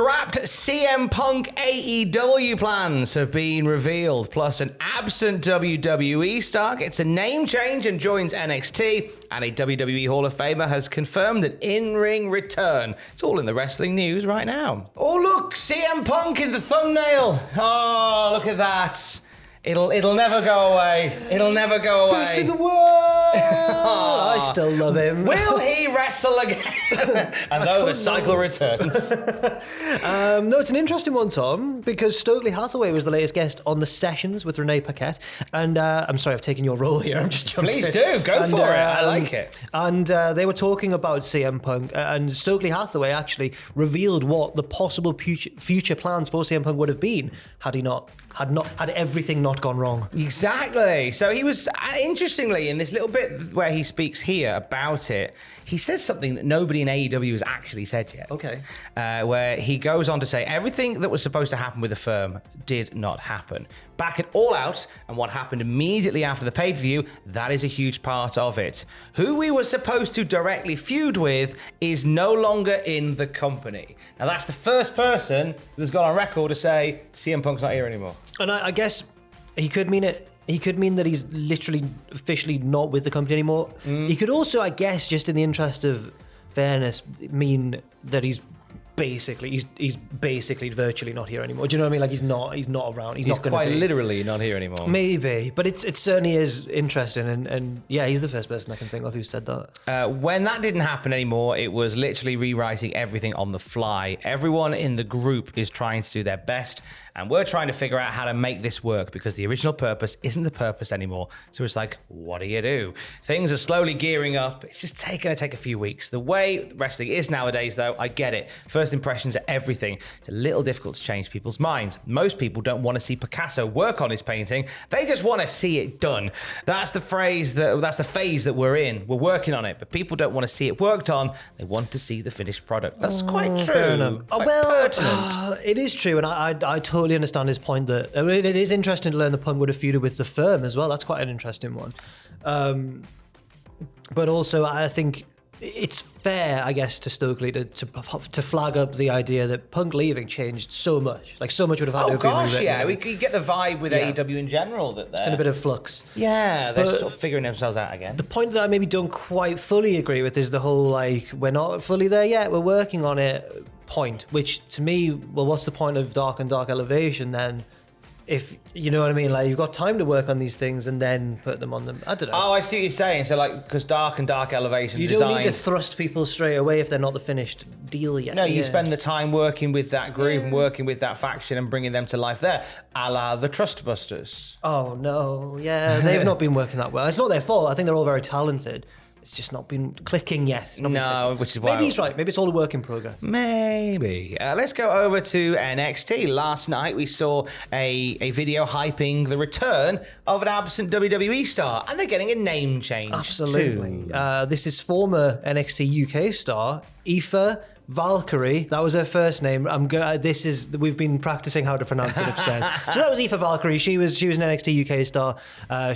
Scrapped CM Punk AEW plans have been revealed, plus an absent WWE star gets a name change and joins NXT, and a WWE Hall of Famer has confirmed an in-ring return. It's all in the wrestling news right now. Oh look, CM Punk in the thumbnail. Oh, look at that. It'll never go away. It'll never go away. Best in the world. I still love him. Will he wrestle again? And though the cycle returns. No, it's an interesting one, Tom, because Stokely Hathaway was the latest guest on The Sessions with Renee Paquette. And I'm sorry, I've taken your role here. I'm just jumping. Please do. Go for it. I like it. And they were talking about CM Punk, and Stokely Hathaway actually revealed what the possible future plans for CM Punk would have been had everything not gone wrong. Exactly. So he was, interestingly, in this little bit where he speaks here about it, he says something that nobody in AEW has actually said yet. Okay. Where he goes on to say, everything that was supposed to happen with the firm did not happen. Back at All Out and what happened immediately after the pay-per-view, that is a huge part of it. Who we were supposed to directly feud with is no longer in the company. Now, that's the first person that's gone on record to say CM Punk's not here anymore. And I guess he could mean it. He could mean that he's literally officially not with the company anymore. He could also, I guess, just in the interest of fairness, mean that he's basically virtually not here anymore. Do you know what I mean? Like he's not around. He's not going to be. Quite literally not here anymore. Maybe, but it certainly is interesting. And yeah, he's the first person I can think of who said that. When that didn't happen anymore, it was literally rewriting everything on the fly. Everyone in the group is trying to do their best, and we're trying to figure out how to make this work because the original purpose isn't the purpose anymore. So it's like, what do you do? Things are slowly gearing up. It's just going to take a few weeks. The way wrestling is nowadays, though, I get it. First impressions are everything. It's a little difficult to change people's minds. Most people don't want to see Picasso work on his painting. They just want to see it done. That's the phase that we're in. We're working on it, but people don't want to see it worked on. They want to see the finished product. That's quite true. Quite pertinent. It is true, and I totally understand his point that it is interesting to learn that Punk would have feuded with the firm as well. That's quite an interesting one. But also, I think it's fair, I guess, to Stokely to flag up the idea that Punk leaving changed so much. Like, so much would have had to have been rewritten. Yeah. We could get the vibe with AEW in general that it's in a bit of flux. Yeah, they're sort of figuring themselves out again. The point that I maybe don't quite fully agree with is the whole, like, we're not fully there yet, we're working on it point, which to me, well, what's the point of Dark and Dark Elevation then? If you know what I mean, like you've got time to work on these things and then put them on them. I don't know. Oh, I see what you're saying. So, like, because Dark and Dark Elevation, you don't need to thrust people straight away if they're not the finished deal yet. No, you spend the time working with that group and working with that faction and bringing them to life there, a la the Trustbusters. Oh no, yeah, they've not been working that well. It's not their fault. I think they're all very talented. It's just not been clicking yet. Which is why. Maybe he's right. Maybe it's all a work in progress. Maybe. Let's go over to NXT. Last night we saw a video hyping the return of an absent WWE star, and they're getting a name change. Absolutely. This is former NXT UK star Aoife Valkyrie. That was her first name. We've been practicing how to pronounce it upstairs. So that was Aoife Valkyrie. She was an NXT UK star.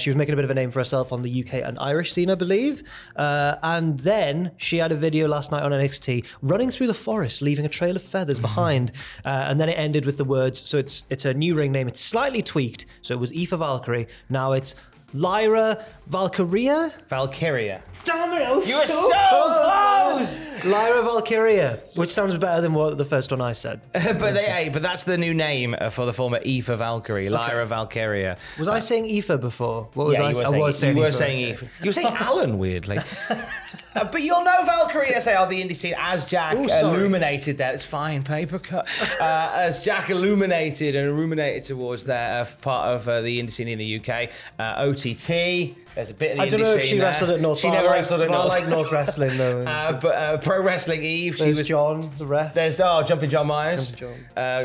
She was making a bit of a name for herself on the UK and Irish scene, I believe. And then she had a video last night on NXT running through the forest, leaving a trail of feathers behind. And then it ended with the words. So it's a new ring name. It's slightly tweaked. So it was Aoife Valkyrie. Now it's Lyra Valkyria. Damn it! You were so close. Lyra Valkyria, which sounds better than what the first one I said. but that's the new name for the former Aoife Valkyrie, Lyra Valkyria. Was I saying Aoife before? What was I? You were saying Aoife. You were saying Alan weirdly. But you'll know Valkyrie SAR, the indie scene, as Jack illuminated that. It's fine, paper cut. As Jack illuminated towards that part of the indie scene in the UK. OTT. There's a bit of the indie scene. I don't know if she wrestled at North. She never wrestled at North. I like North Wrestling though. But Pro Wrestling Eve. There's John, the ref. There's Jumping John Myers.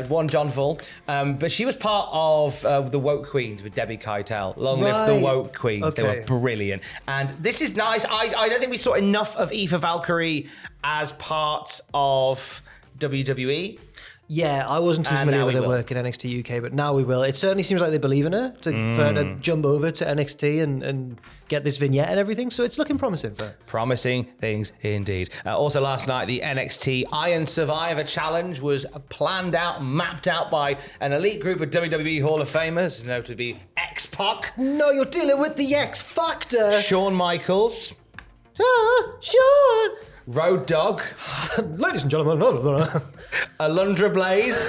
One John Full. But she was part of the Woke Queens with Debbie Keitel. Long live the Woke Queens. Okay. They were brilliant. And this is nice. I don't think we saw enough of Aoife Valkyrie as part of WWE. Yeah, I wasn't too And familiar now with we her will. work in NXT UK, but now we will. It certainly seems like they believe in her for her to jump over to NXT and get this vignette and everything. So it's looking promising for her. Promising things indeed. Also last night, the NXT Iron Survivor Challenge was planned out, mapped out by an elite group of WWE Hall of Famers, notably X-Pac, No, you're dealing with the X Factor. Shawn Michaels, Sean. Road Dogg, Ladies and gentlemen. Alundra Blaze,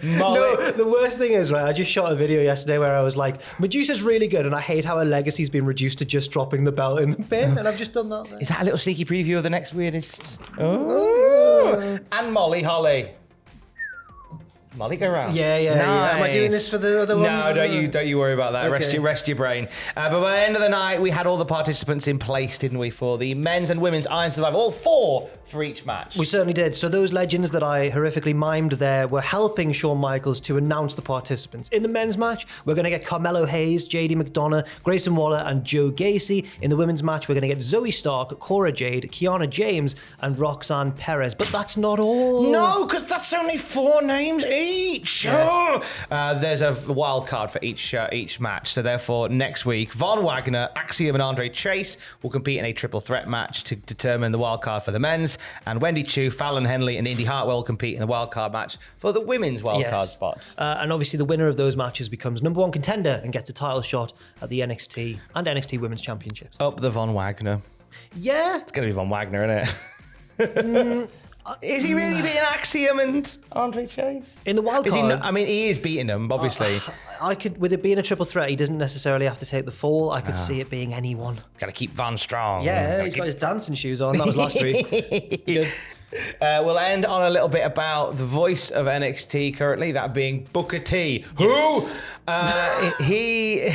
No, the worst thing is, right, I just shot a video yesterday where I was like, Medusa's really good, and I hate how her legacy's been reduced to just dropping the belt in the bin, and I've just done that. Is that a little sneaky preview of the next weirdest? Oh. And Molly Holly. Molly, go round. Yeah. Am I doing this for the other ones? No, don't you worry about that. Okay. Rest your brain. But by the end of the night, we had all the participants in place, didn't we, for the men's and women's Iron Survivor, all 4 for each match. We certainly did. So those legends that I horrifically mimed there were helping Shawn Michaels to announce the participants. In the men's match, we're going to get Carmelo Hayes, JD McDonough, Grayson Waller, and Joe Gacy. In the women's match, we're going to get Zoe Stark, Cora Jade, Kiana James, and Roxanne Perez. But that's not all. No, because that's only 4 names each. Yeah. There's a wild card for each match. So therefore, next week, Von Wagner, Axiom, and Andre Chase will compete in a triple threat match to determine the wild card for the men's. And Wendy Chu, Fallon Henley, and Indy Hartwell will compete in the wild card match for the women's wild card spot. And obviously, the winner of those matches becomes number 1 contender and gets a title shot at the NXT and NXT Women's Championships. Up the Von Wagner. Yeah. It's going to be Von Wagner, isn't it? Is he really beating Axiom and Andre Chase? In the wild card? He is beating them, obviously. I could, with it being a triple threat, he doesn't necessarily have to take the fall. I could see it being anyone. Got to keep Von strong. Yeah, he's got his dancing shoes on. That was last week. Good. We'll end on a little bit about the voice of NXT currently, that being Booker T, who he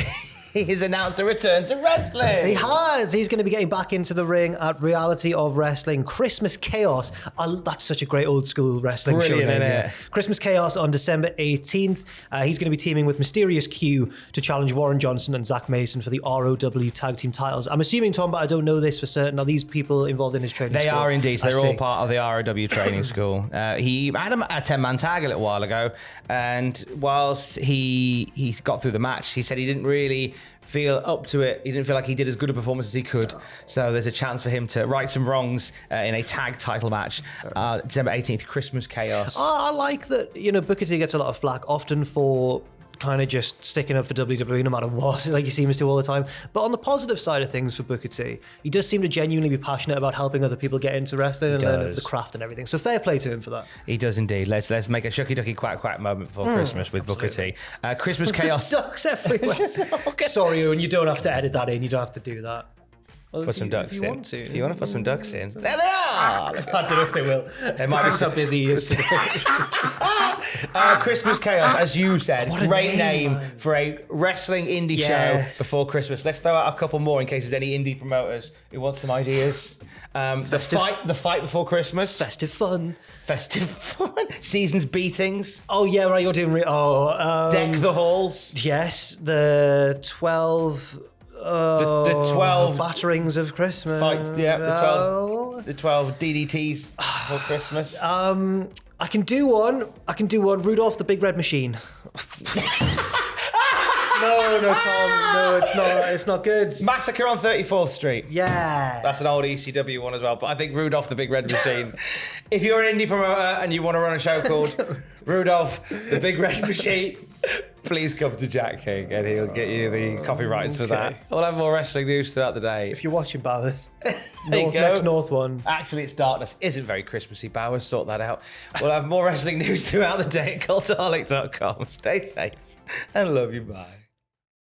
has announced a return to wrestling. He has. He's going to be getting back into the ring at Reality of Wrestling Christmas Chaos. That's such a great old school wrestling show. Brilliant, isn't it? Christmas Chaos on December 18th. He's going to be teaming with Mysterious Q to challenge Warren Johnson and Zach Mason for the ROW tag team titles. I'm assuming, Tom, but I don't know this for certain. Are these people involved in his training They school? are indeed. They're all part of the ROW training school. He had a 10-man tag a little while ago, and whilst he got through the match, he said he didn't really feel up to it. He didn't feel like he did as good a performance as he could. So there's a chance for him to right some wrongs in a tag title match. December 18th, Christmas Chaos. I like that, Booker T gets a lot of flack, often for kind of just sticking up for WWE no matter what, like he seems to all the time. But on the positive side of things for Booker T, he does seem to genuinely be passionate about helping other people get into wrestling and learn the craft and everything. So fair play to him for that. He does indeed. Let's make a shucky ducky quack quack moment for Christmas with absolutely. Booker T. Christmas Chaos. There's ducks everywhere. Sorry, Owen, you don't have to edit that in. You don't have to do that. Well, Put some ducks if you in. Want to. If you want to put some ducks in. There they are! I don't know if they will. They might be Depends how busy he is today. Christmas Chaos, as you said, What a great name man. for a wrestling indie show before Christmas. Let's throw out a couple more in case there's any indie promoters who want some ideas. The fight before Christmas. Festive fun. Festive fun. Seasons beatings. Oh, yeah, right, you're doing... Deck the halls. Yes, the 12... the 12 batterings of Christmas. Fights, yeah, the 12 DDTs for Christmas. I can do one. Rudolph the Big Red Machine. No, Tom. No, it's not. It's not good. Massacre on 34th Street. Yeah. That's an old ECW one as well. But I think Rudolph the Big Red Machine. If you're an indie promoter and you want to run a show called Rudolph the Big Red Machine, please come to Jack King and he'll get you the copyrights for that. We'll have more wrestling news throughout the day. If you're watching Bowers, you go. next North one. Actually, it's Darkness. Isn't very Christmassy. Bowers, sort that out. We'll have more wrestling news throughout the day at cultaholic.com. Stay safe and love you. Bye.